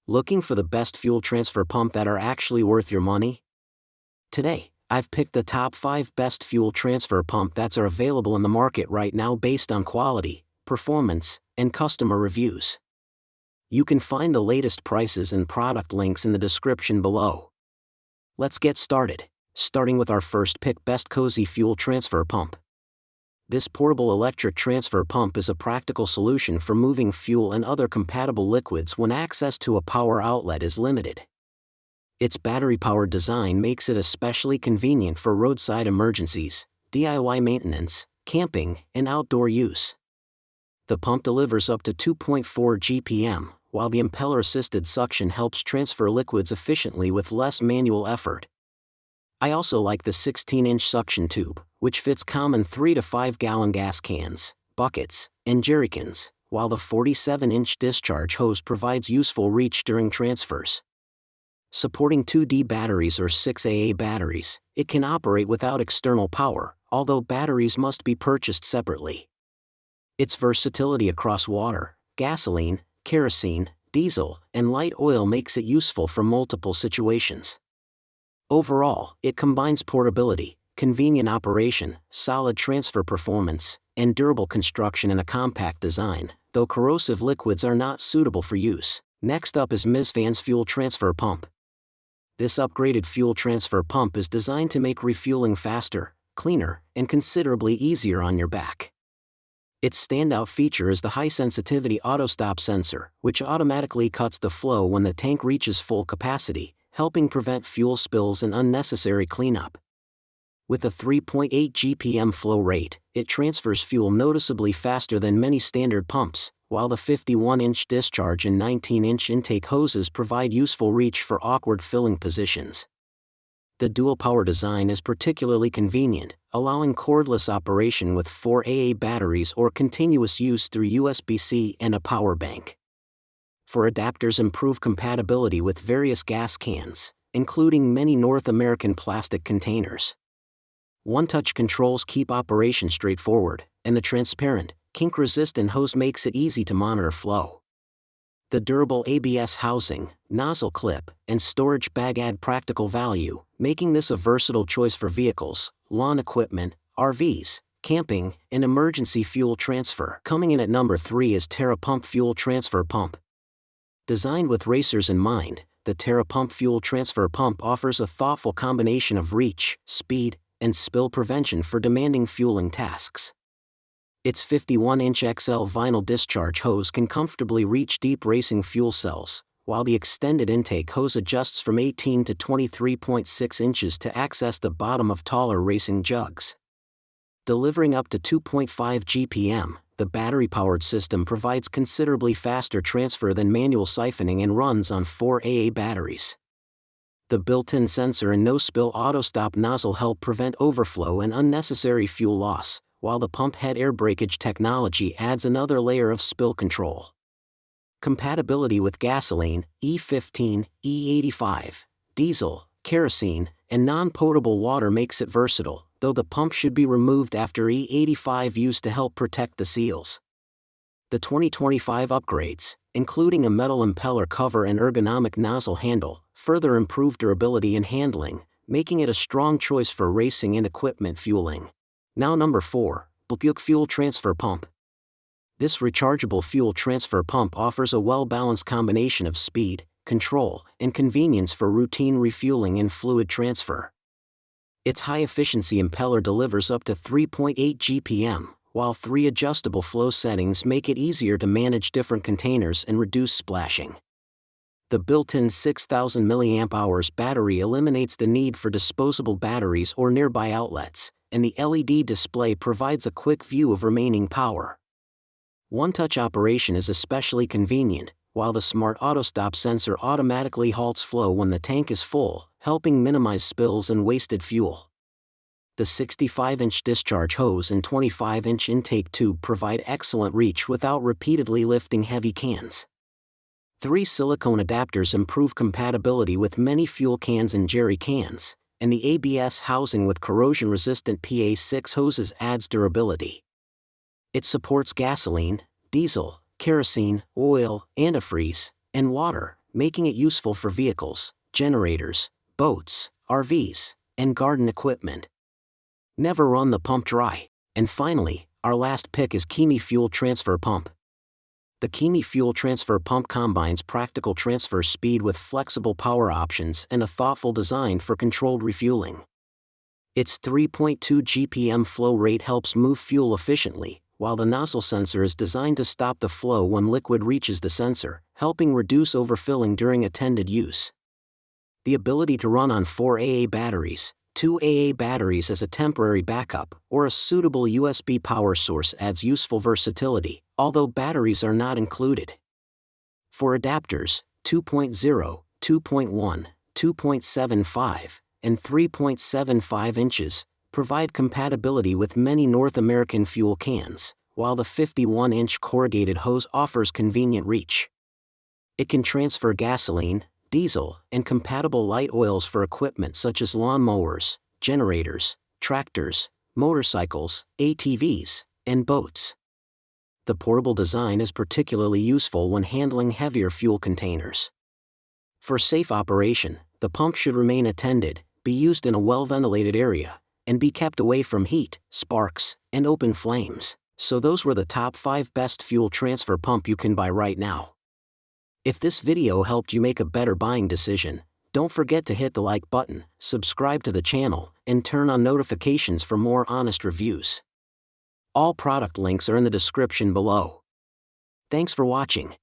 Looking for the best fuel transfer pump that are actually worth your money? Today, I've picked the top 5 best fuel transfer pump that are available in the market right now based on quality, performance, and customer reviews. You can find the latest prices and product links in the description below. Let's get started, starting with our first pick, Best Cozy Fuel Transfer Pump. This portable electric transfer pump is a practical solution for moving fuel and other compatible liquids when access to a power outlet is limited. Its battery-powered design makes it especially convenient for roadside emergencies, DIY maintenance, camping, and outdoor use. The pump delivers up to 2.4 GPM, while the impeller-assisted suction helps transfer liquids efficiently with less manual effort. I also like the 16-inch suction tube, which fits common 3 to 5 gallon gas cans, buckets, and jerrycans, while the 47-inch discharge hose provides useful reach during transfers. Supporting 2D batteries or 6AA batteries, it can operate without external power, although batteries must be purchased separately. Its versatility across water, gasoline, kerosene, diesel, and light oil makes it useful for multiple situations. Overall, it combines portability, convenient operation, solid transfer performance, and durable construction in a compact design, though corrosive liquids are not suitable for use. Next up is Mizvan's Fuel Transfer Pump. This upgraded fuel transfer pump is designed to make refueling faster, cleaner, and considerably easier on your back. Its standout feature is the high-sensitivity auto-stop sensor, which automatically cuts the flow when the tank reaches full capacity, helping prevent fuel spills and unnecessary cleanup. With a 3.8 GPM flow rate, it transfers fuel noticeably faster than many standard pumps, while the 51-inch discharge and 19-inch intake hoses provide useful reach for awkward filling positions. The dual-power design is particularly convenient, allowing cordless operation with 4 AA batteries or continuous use through USB-C and a power bank. 4 adapters improve compatibility with various gas cans, including many North American plastic containers. One-touch controls keep operation straightforward, and the transparent, kink-resistant hose makes it easy to monitor flow. The durable ABS housing, nozzle clip, and storage bag add practical value, making this a versatile choice for vehicles, lawn equipment, RVs, camping, and emergency fuel transfer. Coming in at number 3 is TerraPump Fuel Transfer Pump. Designed with racers in mind, the TerraPump Fuel Transfer Pump offers a thoughtful combination of reach, speed, and spill prevention for demanding fueling tasks. Its 51-inch XL vinyl discharge hose can comfortably reach deep racing fuel cells, while the extended intake hose adjusts from 18 to 23.6 inches to access the bottom of taller racing jugs. Delivering up to 2.5 GPM, the battery-powered system provides considerably faster transfer than manual siphoning and runs on 4 AA batteries. The built-in sensor and no-spill auto-stop nozzle help prevent overflow and unnecessary fuel loss, while the pump head air breakage technology adds another layer of spill control. Compatibility with gasoline, E15, E85, diesel, kerosene, and non-potable water makes it versatile, though the pump should be removed after E85 use to help protect the seals. The 2025 upgrades, including a metal impeller cover and ergonomic nozzle handle, further improve durability and handling, making it a strong choice for racing and equipment fueling. Now number 4, Blpuc Fuel Transfer Pump. This rechargeable fuel transfer pump offers a well-balanced combination of speed, control, and convenience for routine refueling and fluid transfer. Its high-efficiency impeller delivers up to 3.8 GPM, while 3 adjustable flow settings make it easier to manage different containers and reduce splashing. The built-in 6,000 mAh battery eliminates the need for disposable batteries or nearby outlets, and the LED display provides a quick view of remaining power. One-touch operation is especially convenient, while the smart auto-stop sensor automatically halts flow when the tank is full, helping minimize spills and wasted fuel. The 65-inch discharge hose and 25-inch intake tube provide excellent reach without repeatedly lifting heavy cans. 3 silicone adapters improve compatibility with many fuel cans and jerry cans, and the ABS housing with corrosion-resistant PA6 hoses adds durability. It supports gasoline, diesel, kerosene, oil, antifreeze, and water, making it useful for vehicles, generators, boats, RVs, and garden equipment. Never run the pump dry. And finally, our last pick is Kimi Fuel Transfer Pump. The Kimi Fuel Transfer Pump combines practical transfer speed with flexible power options and a thoughtful design for controlled refueling. Its 3.2 GPM flow rate helps move fuel efficiently, while the nozzle sensor is designed to stop the flow when liquid reaches the sensor, helping reduce overfilling during attended use. The ability to run on 4 AA batteries, 2 AA batteries as a temporary backup, or a suitable USB power source adds useful versatility, although batteries are not included. For adapters, 2.0, 2.1, 2.75, and 3.75 inches, provide compatibility with many North American fuel cans, while the 51-inch corrugated hose offers convenient reach. It can transfer gasoline, diesel, and compatible light oils for equipment such as lawn mowers, generators, tractors, motorcycles, ATVs, and boats. The portable design is particularly useful when handling heavier fuel containers. For safe operation, the pump should remain attended, be used in a well-ventilated area, and be kept away from heat, sparks, and open flames. So those were the top 5 best fuel transfer pump you can buy right now. If this video helped you make a better buying decision, don't forget to hit the like button, subscribe to the channel, and turn on notifications for more honest reviews. All product links are in the description below. Thanks for watching.